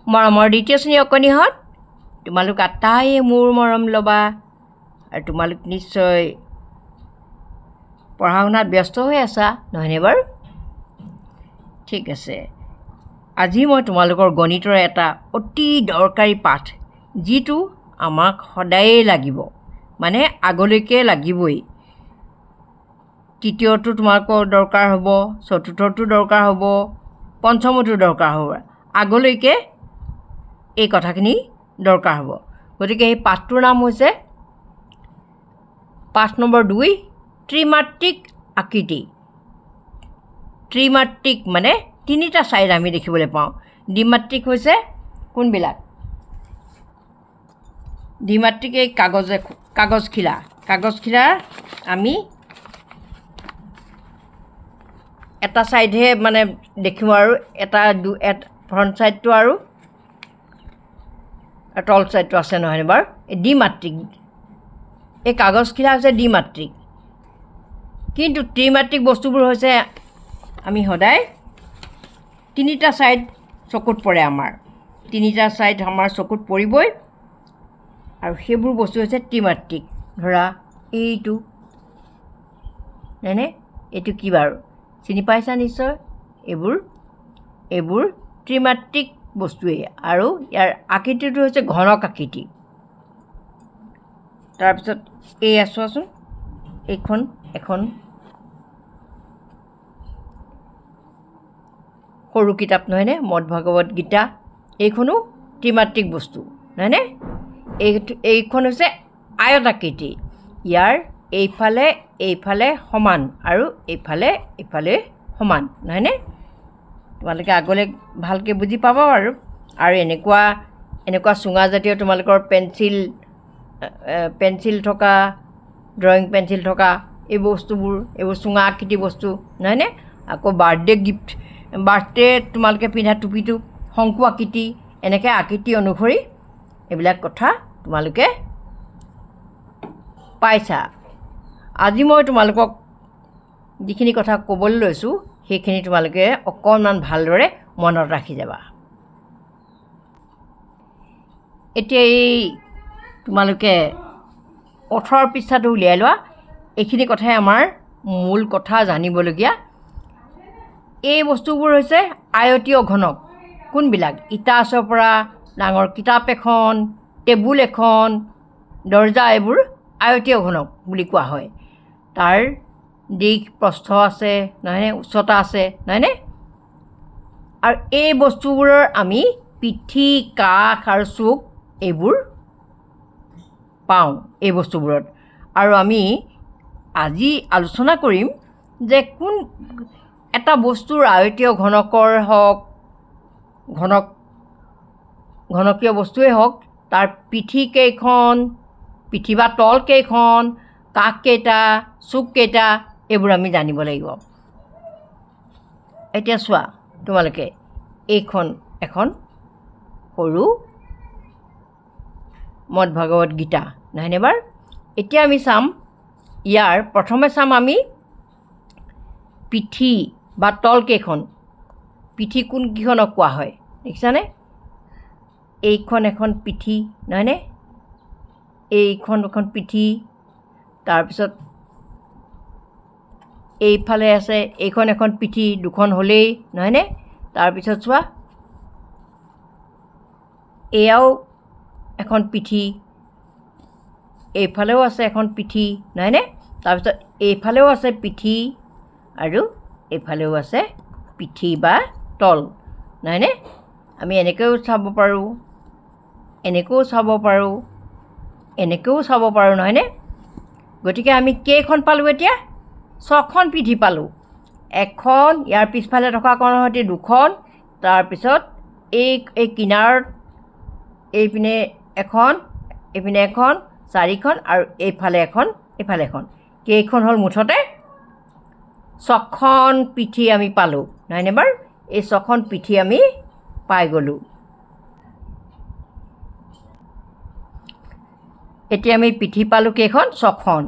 মৰমৰ দ্বিতীয় শ্ৰেণী অকণিহঁত, তোমালোক আটাইয়ে মোৰ মৰম ল'বা আৰু তোমালোক নিশ্চয় পঢ়া শুনাত ব্যস্ত হৈ আছা, নহয়নে বাৰু? ঠিক আছে, আজি মই তোমালোকৰ গণিতৰ এটা অতি দৰকাৰী পাঠ, যিটো আমাক সদায়েই লাগিব, মানে আগলৈকে লাগিবই। তৃতীয়টো তোমালোকৰ দৰকাৰ হ'ব, চতুৰ্থটো দৰকাৰ হ'ব, পঞ্চমটো দৰকাৰ হ'ব, আগলৈকে এই কথাখিনি দৰকাৰ হ'ব। গতিকে এই পাঠটোৰ নাম হৈছে পাঠ নম্বৰ 2, ত্ৰিমাত্ৰিক আকৃতি। ত্ৰিমাত্ৰিক মানে তিনিটা ছাইড আমি দেখিবলৈ পাওঁ। দ্বিমাত্ৰিক হৈছে কোনবিলাক? দ্বিমাত্ৰিক এই কাগজখিলা আমি এটা ছাইডহে মানে দেখিম আৰু এটা ফ্ৰণ্ট ছাইডটো আৰু তল ছাইডটো আছে, নহয়নে বাৰু? এই দ্বিমাত্ৰিক, এই কাগজখিলা হৈছে দ্বিমাত্ৰিক। কিন্তু ত্ৰিমাত্ৰিক বস্তুবোৰ হৈছে আমি সদায় তিনিটা ছাইড চকুত পৰে, আমাৰ তিনিটা ছাইড আমাৰ চকুত পৰিবই, আৰু সেইবোৰ বস্তু হৈছে ত্ৰিমাত্ৰিক। ধৰা এইটো, হয়নে? এইটো কি বাৰু? চিনি পাইছা নিশ্চয়। এইবোৰ ত্ৰিমাত্ৰিক বস্তুৱেই, আৰু ইয়াৰ আকৃতিটো হৈছে ঘনক আকৃতি। তাৰপিছত এই চোৱাচোন, এইখন এখন সৰু কিতাপ, নহয়নে? মদভাগৱত গীতা, এইখনো ত্ৰিমাত্ৰিক বস্তু, নহয়নে? এইখন হৈছে আয়তাকৃতি। ইয়াৰ এইফালে সমান আৰু এইফালে সমান, নহয়নে? তোমালোকে আগলৈ ভালকৈ বুজি পাবা বাৰু। আৰু এনেকুৱা চুঙাজাতীয় তোমালোকৰ পেঞ্চিল থকা, ড্ৰয়িং পেঞ্চিল থকা এই বস্তুবোৰ, এইবোৰ চুঙা আকৃতি বস্তু, নহয়নে? আকৌ বাৰ্থডে তোমালোকে পিন্ধা টুপিটো শংকু আকৃতি, এনেকৈ আকৃতি অনুসৰি এইবিলাক কথা তোমালোকে পাইছা। আজি মই তোমালোকক যিখিনি কথা ক'বলৈ লৈছোঁ, সেইখিনি তোমালোকে অকণমান ভালদৰে মনত ৰাখি যাবা। এতিয়া এই তোমালোকে 18 পৃষ্ঠাটো উলিয়াই লোৱা। এইখিনি কথাই আমাৰ মূল কথা জানিবলগীয়া। এই বস্তুবোৰ হৈছে আয়তীয় ঘনক। কোনবিলাক? ইটা আচৰ পৰা ডাঙৰ কিতাপ এখন, টেবুল এখন, দৰ্জা, এইবোৰ আয়তীয় ঘনক বুলি কোৱা হয়। তাৰ দিশ প্ৰস্থ আছে, নহয়নে? উচ্চতা আছে, নহয়নে? আৰু এই বস্তুবোৰৰ আমি পিঠি, কাষ আৰু চুক এইবোৰ পাওঁ এই বস্তুবোৰত। আৰু আমি আজি আলোচনা কৰিম যে কোন এটা বস্তুৰ আয়তীয় ঘনকৰ হওক, ঘনকীয় বস্তুৱেই হওক, তাৰ পিঠি বা তল কেইখন, কাষ কেইটা, চুক কেইটা, এইবোৰ আমি জানিব লাগিব। এতিয়া চোৱা তোমালোকে, এইখন এখন সৰু মদভাগৱত গীতা, নহয়নে বাৰু? এতিয়া আমি প্ৰথমে চাম আমি পিঠি বা তল কেইখন। পিঠি কোনকেইখনক কোৱা হয় দেখিছানে? এইখন এখন পিঠি, নহয়নে? এইখন এখন পিঠি। তাৰপিছত এইফালে আছে, এইখন এখন পিঠি, দুখন হ'লেই, নহয়নে? তাৰপিছত চোৱা, এয়াও এখন পিঠি, এইফালেও আছে এখন পিঠি, নহয়নে? তাৰপিছত এইফালেও আছে পিঠি আৰু এইফালেও আছে পিঠি বা তল, নহয়নে? আমি এনেকৈও চাব পাৰোঁ, এনেকৈও চাব পাৰোঁ, এনেকৈও চাব পাৰোঁ, নহয়নে? গতিকে আমি কেইখন পালোঁ এতিয়া? 6খন পিঠি পালোঁ। এখন, ইয়াৰ পিছফালে থকা কণৰ সৈতে 2খন, তাৰপিছত এই কিনাৰত এইপিনে এখন, 4খন, আৰু এইফালে এখন। কেইখন হ'ল মুঠতে? 6খন পিঠি আমি পালোঁ, নহয়নে বাৰু? এই 6খন পিঠি আমি পাই গ'লোঁ। এতিয়া আমি পিঠি পালোঁ কেইখন? 6খন।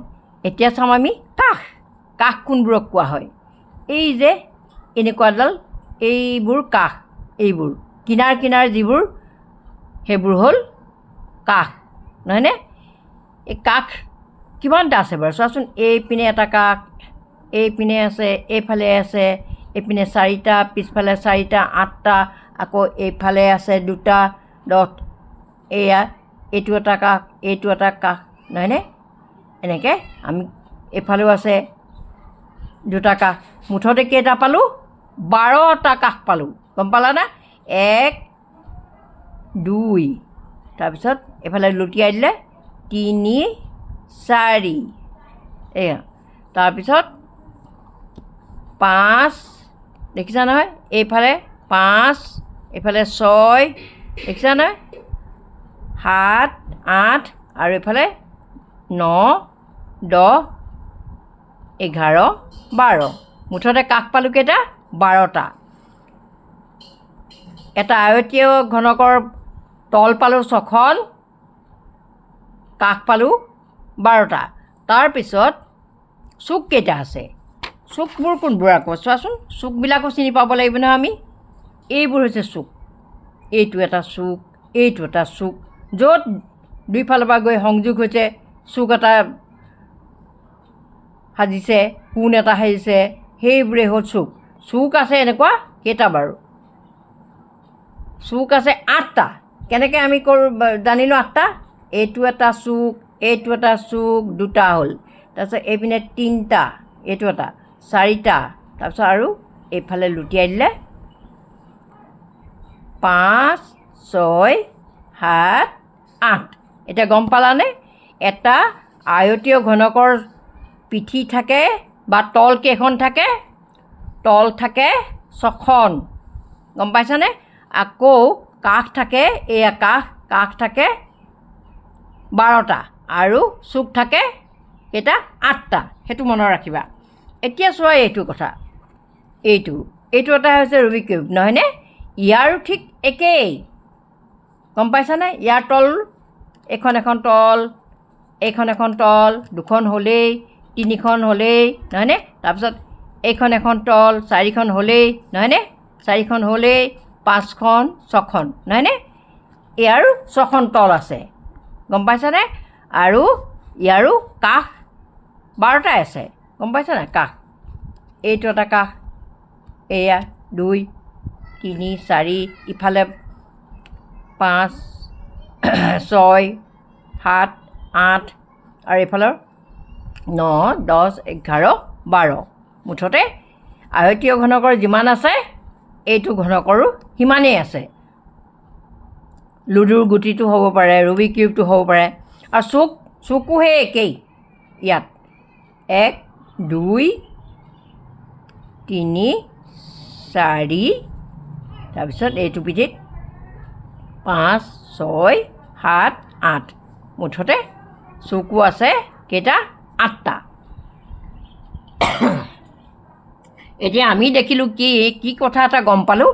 এতিয়া চাম আমি কাষ কোনবোৰক কোৱা হয়। এই যে এনেকুৱাডাল, এইবোৰ কাষ। এইবোৰ কিনাৰ যিবোৰ সেইবোৰ হ'ল কাষ, নহয়নে? এই কাষ কিমানটা আছে বাৰু চোৱাচোন। এইপিনে এটা কাষ, এইপিনে আছে, এইফালে আছে, এইপিনে 4টা, পিছফালে 4টা, 8টা, আকৌ এইফালে আছে 2টা, 10। এয়া এইটো এটা কাষ, এইটো এটা কাষ, নহয়নে? এনেকৈ আমি এইফালেও আছে 2টা কাষ। মুঠতে কেইটা পালোঁ? 12টা কাষ পালোঁ। গম পালানে? 1 2, তাৰপিছত এইফালে লুটিয়াই দিলে 3 4, এয়া তাৰপিছত 5, দেখিছা নহয়? এইফালে 5, এইফালে 6, দেখিছা নহয়? 7 8 আৰু এইফালে 9 10 11 12। মুঠতে কাষ পালোঁ কেইটা? 12টা। এটা আয়তীয় ঘনকৰ তল পালোঁ 6খন, কাষ পালোঁ 12টা। তাৰপিছত চুক কেইটা আছে? চুকবোৰ কোনবোৰ আকৌ চোৱাচোন। চুকবিলাকো চিনি পাব লাগিব নহয় আমি। এইবোৰ হৈছে চুক। এইটো এটা চুক, এইটো এটা চুক, য'ত দুইফালৰ পৰা গৈ সংযোগ হৈছে চুক এটা সাজিছে, কোণ এটা সাজিছে, সেইবোৰেই হ'ল চুক। চুক আছে এনেকুৱা কেইটা বাৰু? চুক আছে 8টা। কেনেকৈ আমি জানিলোঁ 8টা? এইটো এটা চুক, এইটো এটা চুক, 2টা হ'ল। তাৰপিছত এইপিনে 3টা, এইটো এটা 4টা, তাৰপিছত আৰু এইফালে লুটিয়াই দিলে 5 6 7 8। এতিয়া গম পালানে? এটা আয়তীয় ঘনকৰ পিঠি থাকে বা তল কেইখন থাকে? তল থাকে 6খন। গম পাইছানে? আকৌ কাষ থাকে, এয়া কাষ থাকে 12টা আৰু চুক থাকে কেইটা? 8টা। সেইটো মনত ৰাখিবা। এতিয়া চোৱা এইটো কথা। এইটো এটা হৈছে ৰুবিক কিউব, নহয়নে? ইয়াৰো ঠিক একেই। গম পাইছানে? ইয়াৰ তল এইখন এখন তল, এইখন এখন তল, 2খন হ'লেই, 3খন হ'লেই, নহয়নে? তাৰপিছত এইখন এখন তল, 4খন হ'লেই, নহয়নে? 4খন হ'লেই, 5খন 6খন, নহয়নে? ইয়াৰো 6খন তল আছে। গম পাইছানে? আৰু ইয়াৰো কাষ 12টাই আছে। গম পাইছানে? কাষ এইটো এটা কাষ, এয়া 2 3 4, ইফালে 5 6 7 8 আৰু এইফালৰ 9 10 11 12। মুঠতে আয়তীয় ঘনকৰ যিমান আছে এইটো ঘনকৰো সিমানেই আছে। লুডুৰ গুটিটো হ'ব পাৰে, ৰুবিক কিউবটো হ'ব পাৰে। আৰু চুকো সেই একেই। ইয়াত 1 2 3 4, তাৰপিছত এইটো পিঠিত 5 6 7 8। মুঠতে চুকো আছে কেইটা? 8টা। এতিয়া আমি দেখিলোঁ কি কথা এটা গম পালোঁ।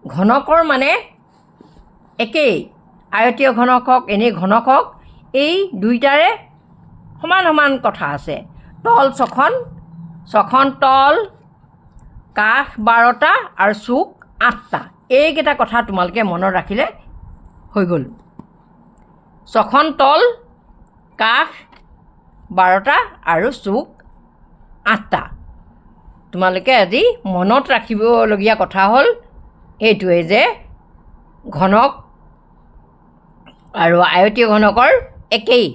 ঘনকৰ মানে একেই। আয়তীয় ঘনক হওক, এনেই ঘনক হওক, এই দুইটাৰে সমান সমান কথা আছে। তল 6খন তল, কাষ 12টা আৰু চুক 8টা। এইকেইটা কথা তোমালোকে মনত ৰাখিলে হৈ গ'ল। 6খন তল, কাষ 12টা আৰু চুক 8টা। তোমালোকে আজি মনত ৰাখিবলগীয়া কথা হ'ল এইটোৱে যে ঘনক আৰু আয়তীয় ঘনকৰ একেই,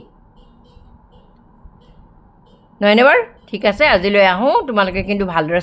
নহয়নে বাৰু? ঠিক আছে, আজিলৈ আহোঁ। তোমালোকে কিন্তু ভালদৰে